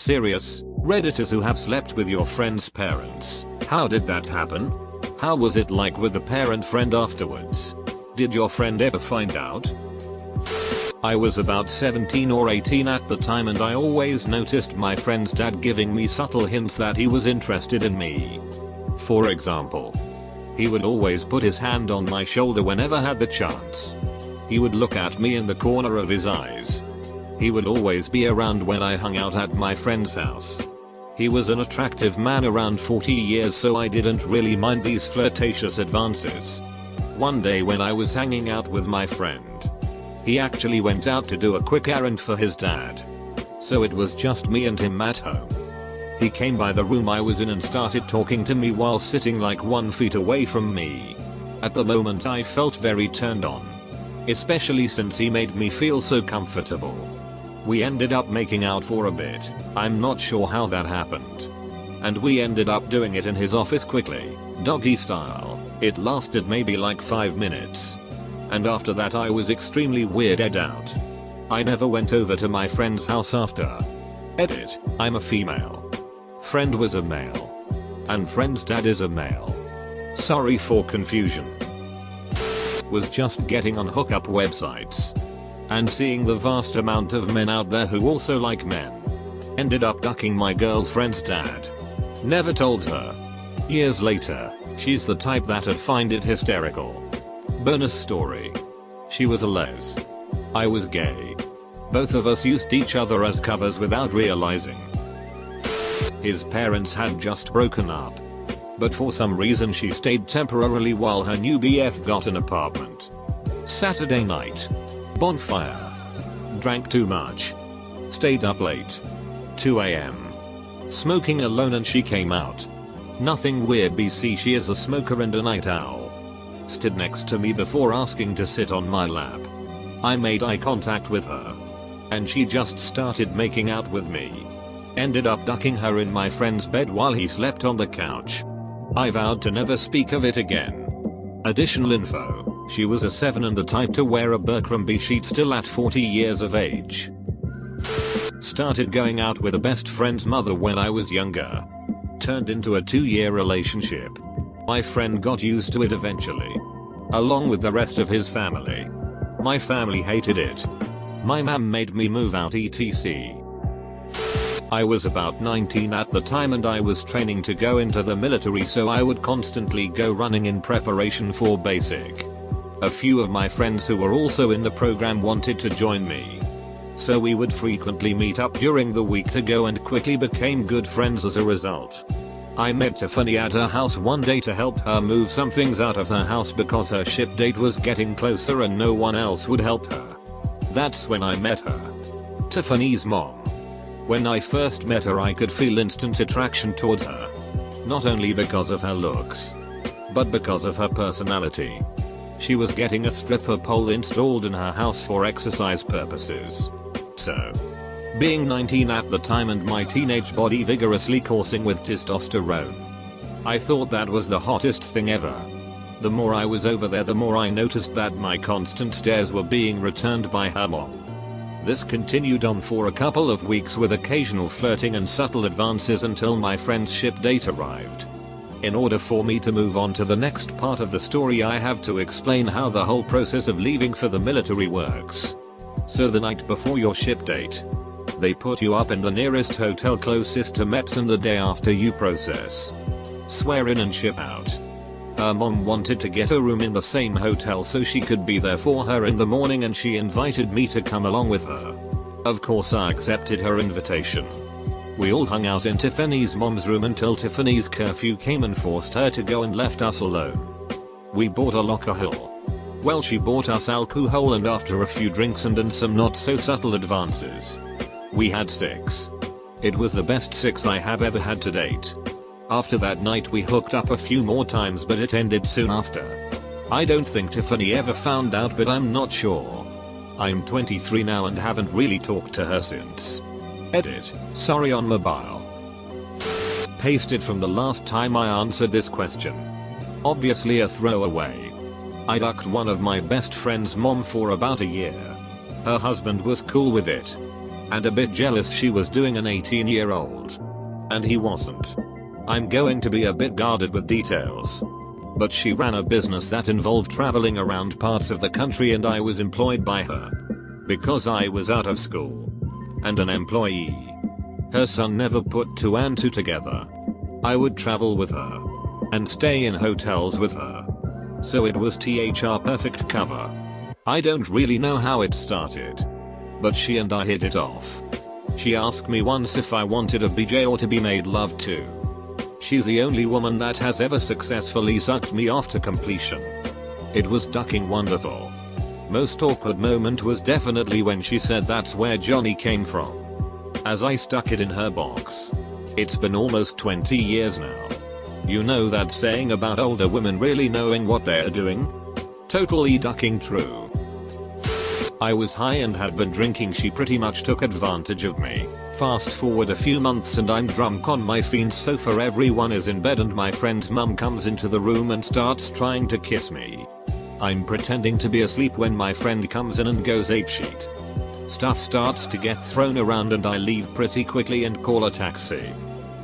serious? Redditors who have slept with your friend's parents. How did that happen? How was it like with the parent friend afterwards? Did your friend ever find out? I was about 17 or 18 at the time, and I always noticed my friend's dad giving me subtle hints that he was interested in me. For example, he would always put his hand on my shoulder whenever had the chance. He would look at me in the corner of his eyes. He would always be around when I hung out at my friend's house. He was an attractive man around 40 years, so I didn't really mind these flirtatious advances. One day when I was hanging out with my friend, he actually went out to do a quick errand for his dad. So it was just me and him at home. He came by the room I was in and started talking to me while sitting like 1 feet away from me. At the moment I felt very turned on, especially since he made me feel so comfortable. We ended up making out for a bit. I'm not sure how that happened. And we ended up doing it in his office quickly, doggy style. It lasted maybe like 5 minutes. And after that I was extremely weirded out. I never went over to my friend's house after. Edit, I'm a female. Friend was a male. And friend's dad is a male. Sorry for confusion. Was just getting on hookup websites and seeing the vast amount of men out there who also like men. Ended up ducking my girlfriend's dad. Never told her. Years later, she's the type that'd find it hysterical. Bonus story. She was a les. I was gay. Both of us used each other as covers without realizing. His parents had just broken up, but for some reason she stayed temporarily while her new BF got an apartment. Saturday night. Bonfire. Drank too much. Stayed up late. 2 AM. Smoking alone, and she came out. Nothing weird BC, she is a smoker and a night owl. Stood next to me before asking to sit on my lap. I made eye contact with her, and she just started making out with me. Ended up ducking her in my friend's bed while he slept on the couch. I vowed to never speak of it again. Additional info. She was a 7 and the type to wear a Berkramby sheet still at 40 years of age. Started going out with a best friend's mother when I was younger. Turned into a 2-year relationship. My friend got used to it eventually, along with the rest of his family. My family hated it. My mom made me move out etc. I was about 19 at the time and I was training to go into the military, so I would constantly go running in preparation for basic. A few of my friends who were also in the program wanted to join me, so we would frequently meet up during the week to go, and quickly became good friends as a result. I met Tiffany at her house one day to help her move some things out of her house because her ship date was getting closer and no one else would help her. That's when I met her. Tiffany's mom. When I first met her I could feel instant attraction towards her. Not only because of her looks, but because of her personality. She was getting a stripper pole installed in her house for exercise purposes. So, being 19 at the time and my teenage body vigorously coursing with testosterone, I thought that was the hottest thing ever. The more I was over there, the more I noticed that my constant stares were being returned by her mom. This continued on for a couple of weeks with occasional flirting and subtle advances until my friend's ship date arrived. In order for me to move on to the next part of the story, I have to explain how the whole process of leaving for the military works. So the night before your ship date, they put you up in the nearest hotel closest to MEPS, and the day after you process, swear in and ship out. Her mom wanted to get a room in the same hotel so she could be there for her in the morning, and she invited me to come along with her. Of course I accepted her invitation. We all hung out in Tiffany's mom's room until Tiffany's curfew came and forced her to go and left us alone. We bought a alcohol. Well, she bought us alcohol, and after a few drinks and some not so subtle advances, we had sex. It was the best sex I have ever had to date. After that night we hooked up a few more times, but it ended soon after. I don't think Tiffany ever found out, but I'm not sure. I'm 23 now and haven't really talked to her since. Edit, sorry on mobile. Pasted from the last time I answered this question. Obviously a throwaway. I ducked one of my best friend's mom for about a year. Her husband was cool with it. and a bit jealous she was doing an 18-year-old. And he wasn't. I'm going to be a bit guarded with details. But she ran a business that involved traveling around parts of the country and I was employed by her. Because I was out of school. And an employee. Her son never put two and two together. I would travel with her. And stay in hotels with her. So it was THR perfect cover. I don't really know how it started. But she and I hit it off. She asked me once if I wanted a BJ or to be made love to. She's the only woman that has ever successfully sucked me off to completion. It was ducking wonderful. Most awkward moment was definitely when she said that's where Johnny came from. As I stuck it in her box. It's been almost 20 years now. You know that saying about older women really knowing what they're doing? Totally ducking true. I was high and had been drinking. She pretty much took advantage of me. Fast forward a few months and I'm drunk on my fiend's sofa. Everyone is in bed and my friend's mum comes into the room and starts trying to kiss me. I'm pretending to be asleep when my friend comes in and goes apeshit. Stuff starts to get thrown around and I leave pretty quickly and call a taxi.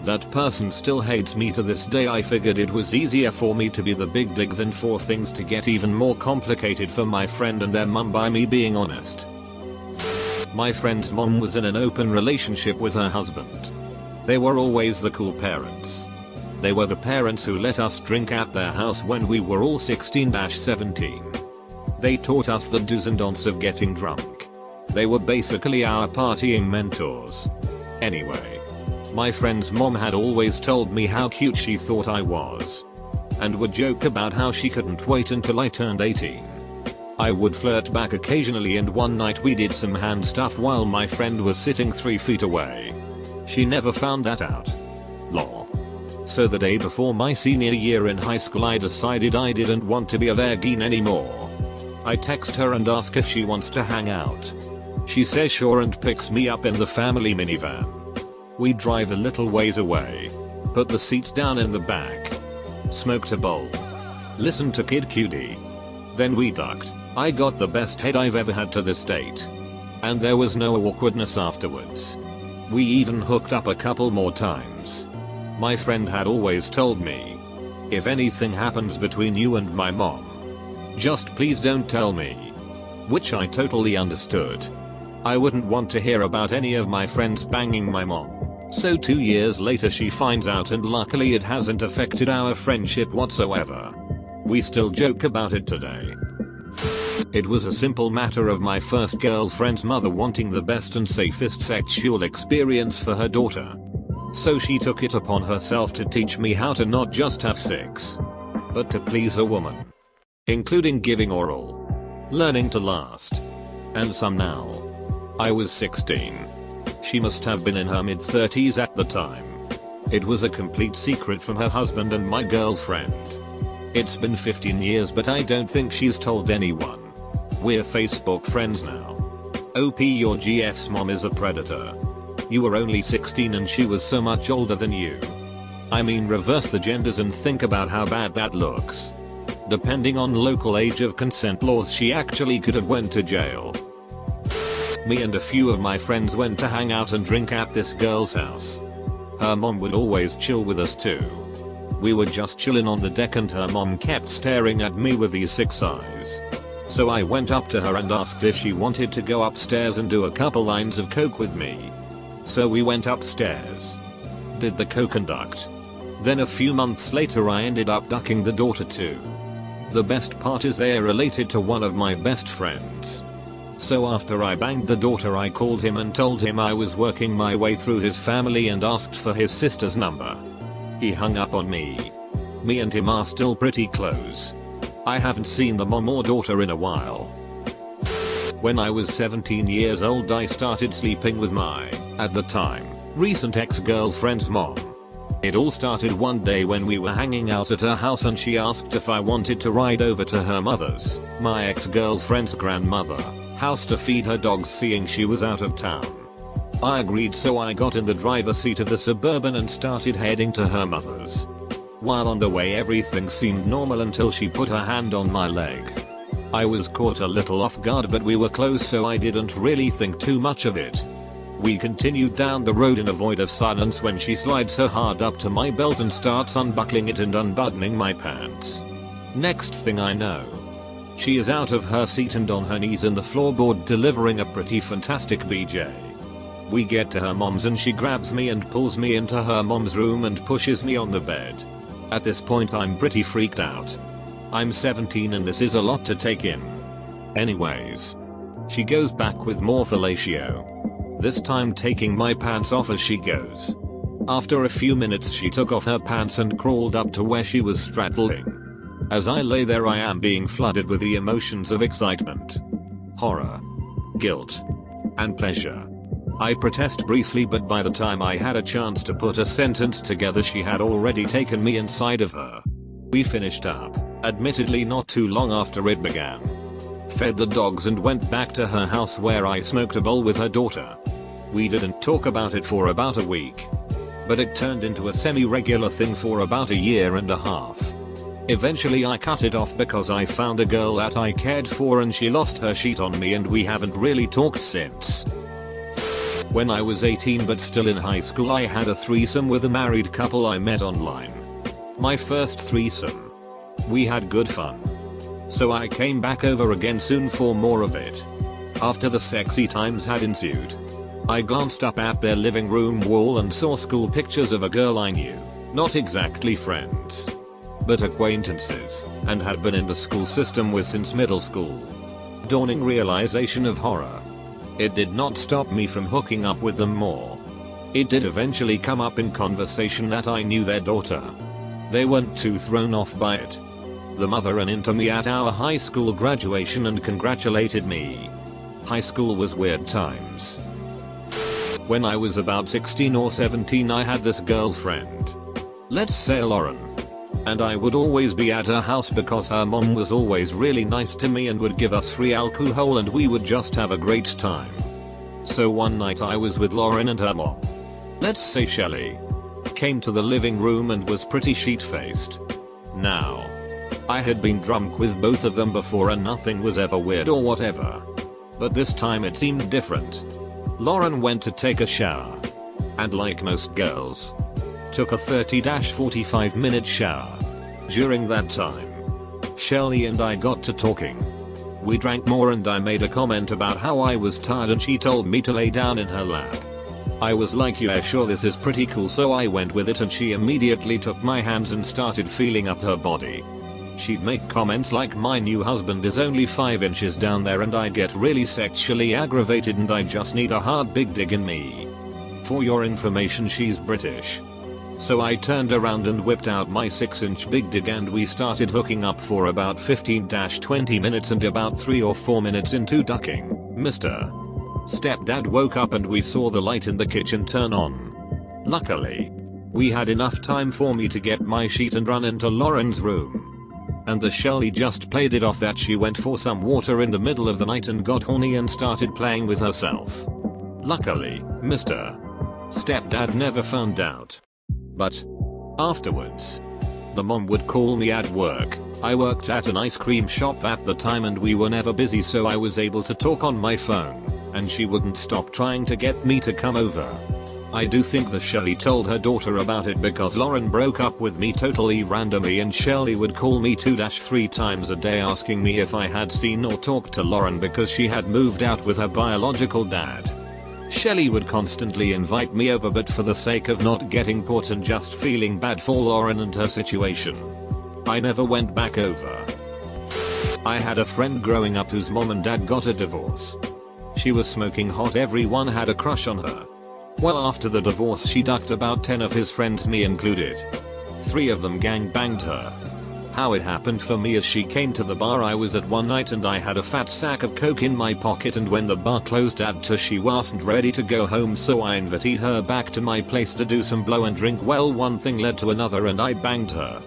That person still hates me to this day. I figured it was easier for me to be the big dig than for things to get even more complicated for my friend and their mum by me being honest. My friend's mom was in an open relationship with her husband. They were always the cool parents. They were the parents who let us drink at their house when we were all 16-17. They taught us the do's and don'ts of getting drunk. They were basically our partying mentors. Anyway. My friend's mom had always told me how cute she thought I was. And would joke about how she couldn't wait until I turned 18. I would flirt back occasionally and one night we did some hand stuff while my friend was sitting 3 feet away. She never found that out. Lol. So the day before my senior year in high school I decided I didn't want to be a virgin anymore. I text her and ask if she wants to hang out. She says sure and picks me up in the family minivan. We drive a little ways away. Put the seats down in the back. Smoked a bowl. Listened to Kid Cudi. Then we ducked. I got the best head I've ever had to this date. And there was no awkwardness afterwards. We even hooked up a couple more times. My friend had always told me, if anything happens between you and my mom, just please don't tell me. Which I totally understood. I wouldn't want to hear about any of my friends banging my mom. So 2 years later she finds out and luckily it hasn't affected our friendship whatsoever. We still joke about it today. It was a simple matter of my first girlfriend's mother wanting the best and safest sexual experience for her daughter. So she took it upon herself to teach me how to not just have sex, but to please a woman. Including giving oral, learning to last, and some now. I was 16. She must have been in her mid-30s at the time. It was a complete secret from her husband and my girlfriend. It's been 15 years but I don't think she's told anyone. We're Facebook friends now. OP your GF's mom is a predator. You were only 16 and she was so much older than you. I mean reverse the genders and think about how bad that looks. Depending on local age of consent laws she actually could have went to jail. Me and a few of my friends went to hang out and drink at this girl's house. Her mom would always chill with us too. We were just chillin' on the deck and her mom kept staring at me with these 6 eyes. So I went up to her and asked if she wanted to go upstairs and do a couple lines of coke with me. So we went upstairs. Did the coke and ducked. Then a few months later I ended up ducking the daughter too. The best part is they're related to one of my best friends. So after I banged the daughter I called him and told him I was working my way through his family and asked for his sister's number. He hung up on me. Me and him are still pretty close. I haven't seen the mom or daughter in a while. When I was 17 years old I started sleeping with my, at the time, recent ex-girlfriend's mom. It all started one day when we were hanging out at her house and she asked if I wanted to ride over to her mother's, my ex-girlfriend's grandmother, house to feed her dogs seeing she was out of town. I agreed so I got in the driver's seat of the Suburban and started heading to her mother's. While on the way everything seemed normal until she put her hand on my leg. I was caught a little off guard but we were close so I didn't really think too much of it. We continued down the road in a void of silence when she slides her hard up to my belt and starts unbuckling it and unbuttoning my pants. Next thing I know, she is out of her seat and on her knees in the floorboard delivering a pretty fantastic BJ. We get to her mom's and she grabs me and pulls me into her mom's room and pushes me on the bed. At this point I'm pretty freaked out. I'm 17 and this is a lot to take in. Anyways, she goes back with more fellatio. This time taking my pants off as she goes. After a few minutes she took off her pants and crawled up to where she was straddling. As I lay there I am being flooded with the emotions of excitement, horror, guilt, and pleasure. I protest briefly, but by the time I had a chance to put a sentence together she had already taken me inside of her. We finished up, admittedly not too long after it began. Fed the dogs and went back to her house where I smoked a bowl with her daughter. We didn't talk about it for about a week, but it turned into a semi-regular thing for about a year and a half. Eventually I cut it off because I found a girl that I cared for and she lost her sheet on me and we haven't really talked since. When I was 18 but still in high school I had a threesome with a married couple I met online. My first threesome. We had good fun. So I came back over again soon for more of it. After the sexy times had ensued, I glanced up at their living room wall and saw school pictures of a girl I knew, not exactly friends, but acquaintances, and had been in the school system with since middle school. Dawning realization of horror. It did not stop me from hooking up with them more. It did eventually come up in conversation that I knew their daughter. They weren't too thrown off by it. The mother ran into me at our high school graduation and congratulated me. High school was weird times. When I was about 16 or 17 I had this girlfriend. Let's say Lauren. And I would always be at her house because her mom was always really nice to me and would give us free alcohol and we would just have a great time. So one night I was with Lauren and her mom. Let's say Shelly. Came to the living room and was pretty sheet-faced. Now, I had been drunk with both of them before and nothing was ever weird or whatever. But this time it seemed different. Lauren went to take a shower. And like most girls, took a 30-45 minute shower. During that time, Shelly and I got to talking. We drank more and I made a comment about how I was tired and she told me to lay down in her lap. I was like, yeah sure, this is pretty cool, so I went with it and she immediately took my hands and started feeling up her body. She'd make comments like my new husband is only 5 inches down there and I'd get really sexually aggravated and I just need a hard big dig in me. For your information she's British. So I turned around and whipped out my 6-inch big dig and we started hooking up for about 15-20 minutes and about 3 or 4 minutes into ducking, Mr. Stepdad woke up and we saw the light in the kitchen turn on. Luckily, we had enough time for me to get my sheet and run into Lauren's room. And the Shelly just played it off that she went for some water in the middle of the night and got horny and started playing with herself. Luckily, Mr. Stepdad never found out. But afterwards, the mom would call me at work. I worked at an ice cream shop at the time and we were never busy, so I was able to talk on my phone, and she wouldn't stop trying to get me to come over. I do think the Shelly told her daughter about it because Lauren broke up with me totally randomly and Shelly would call me 2-3 times a day asking me if I had seen or talked to Lauren because she had moved out with her biological dad. Shelly would constantly invite me over, but for the sake of not getting caught and just feeling bad for Lauren and her situation, I never went back over. I had a friend growing up whose mom and dad got a divorce. She was smoking hot, everyone had a crush on her. Well, after the divorce she ducked about 10 of his friends, me included. 3 of them gang banged her. How it happened for me is she came to the bar I was at one night and I had a fat sack of coke in my pocket, and when the bar closed after she wasn't ready to go home, so I invited her back to my place to do some blow and drink. Well, one thing led to another and I banged her.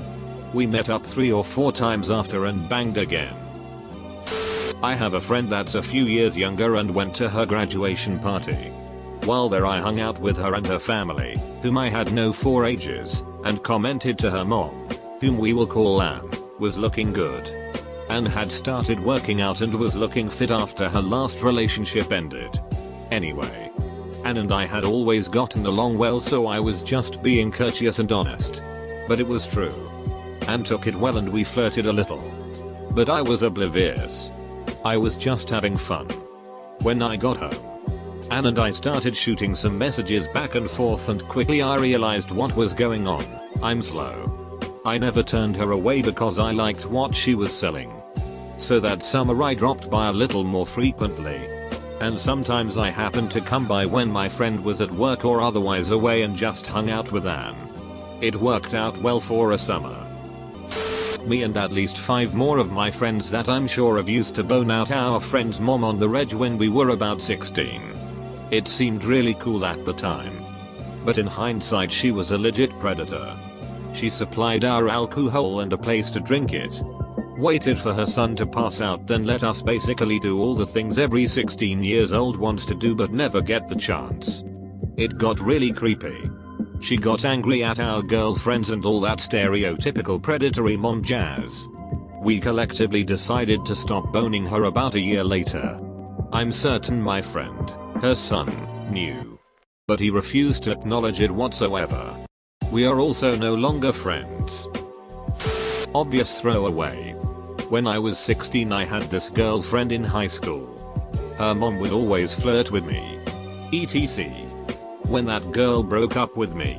We met up 3 or 4 times after and banged again. I have a friend that's a few years younger and went to her graduation party. While there I hung out with her and her family, whom I had known for ages, and commented to her mom, whom we will call Anne, was looking good. And had started working out and was looking fit after her last relationship ended. Anyway, Anne and I had always gotten along well, so I was just being courteous and honest. But it was true. Anne took it well and we flirted a little. But I was oblivious. I was just having fun. When I got home, Anne and I started shooting some messages back and forth, and quickly I realized what was going on. I'm slow. I never turned her away because I liked what she was selling. So that summer I dropped by a little more frequently. And sometimes I happened to come by when my friend was at work or otherwise away and just hung out with Anne. It worked out well for a summer. Me and at least 5 more of my friends that I'm sure of used to bone out our friend's mom on the reg when we were about 16. It seemed really cool at the time. But in hindsight she was a legit predator. She supplied our alcohol and a place to drink it. Waited for her son to pass out, then let us basically do all the things every 16 years old wants to do but never get the chance. It got really creepy. She got angry at our girlfriends and all that stereotypical predatory mom jazz. We collectively decided to stop boning her about a year later. I'm certain my friend, her son, knew. But he refused to acknowledge it whatsoever. We are also no longer friends. Obvious throwaway. When I was 16 I had this girlfriend in high school. Her mom would always flirt with me. etc. When that girl broke up with me,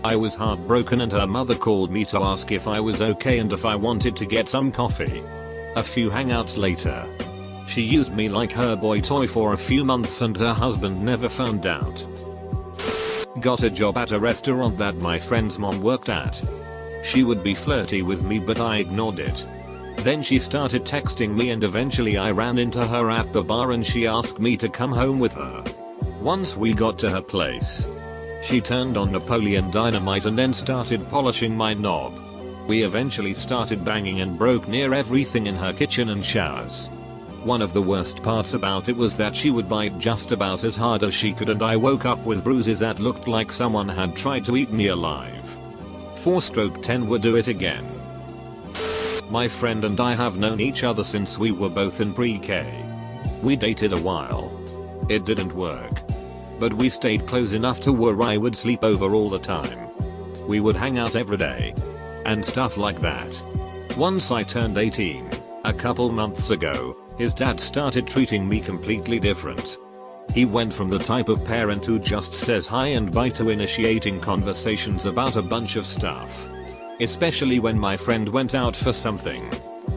I was heartbroken and her mother called me to ask if I was okay and if I wanted to get some coffee. A few hangouts later, she used me like her boy toy for a few months and her husband never found out. Got a job at a restaurant that my friend's mom worked at. She would be flirty with me but I ignored it. Then she started texting me and eventually I ran into her at the bar and she asked me to come home with her. Once we got to her place, she turned on Napoleon Dynamite and then started polishing my knob. We eventually started banging and broke near everything in her kitchen and showers. One of the worst parts about it was that she would bite just about as hard as she could and I woke up with bruises that looked like someone had tried to eat me alive. 4/10 would do it again. My friend and I have known each other since we were both in pre-K. We dated a while. It didn't work. But we stayed close enough to where I would sleep over all the time. We would hang out every day. And stuff like that. Once I turned 18, a couple months ago, his dad started treating me completely different. He went from the type of parent who just says hi and bye to initiating conversations about a bunch of stuff. Especially when my friend went out for something.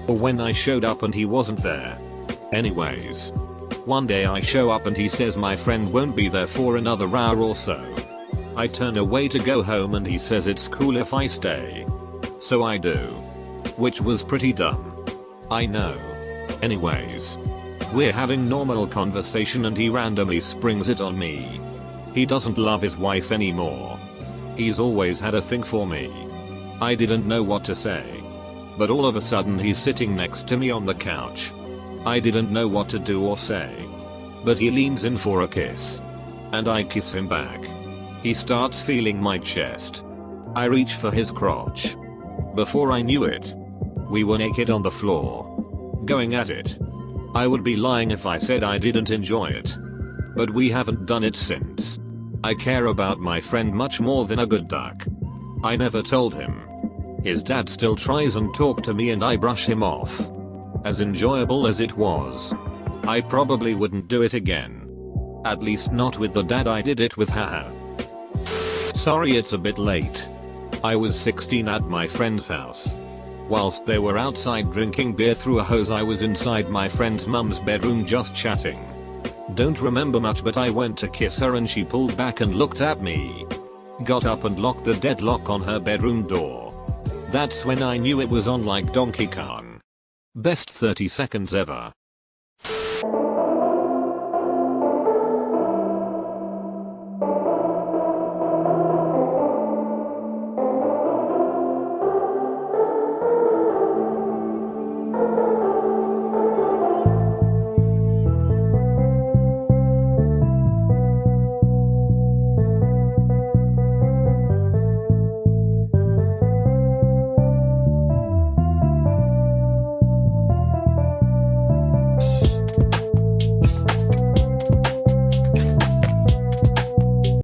Or when I showed up and he wasn't there. Anyways. One day I show up and he says my friend won't be there for another hour or so. I turn away to go home and he says it's cool if I stay. So I do. Which was pretty dumb. I know. Anyways. We're having normal conversation and he randomly springs it on me. He doesn't love his wife anymore. He's always had a thing for me. I didn't know what to say. But all of a sudden he's sitting next to me on the couch. I didn't know what to do or say. But he leans in for a kiss. And I kiss him back. He starts feeling my chest. I reach for his crotch. Before I knew it, we were naked on the floor. Going at it. I would be lying if I said I didn't enjoy it. But we haven't done it since. I care about my friend much more than a good duck. I never told him. His dad still tries and talk to me and I brush him off. As enjoyable as it was, I probably wouldn't do it again. At least not with the dad I did it with, haha. Sorry it's a bit late. I was 16 at my friend's house. Whilst they were outside drinking beer through a hose I was inside my friend's mum's bedroom just chatting. Don't remember much but I went to kiss her and she pulled back and looked at me. Got up and locked the deadlock on her bedroom door. That's when I knew it was on like Donkey Kong. Best 30 seconds ever.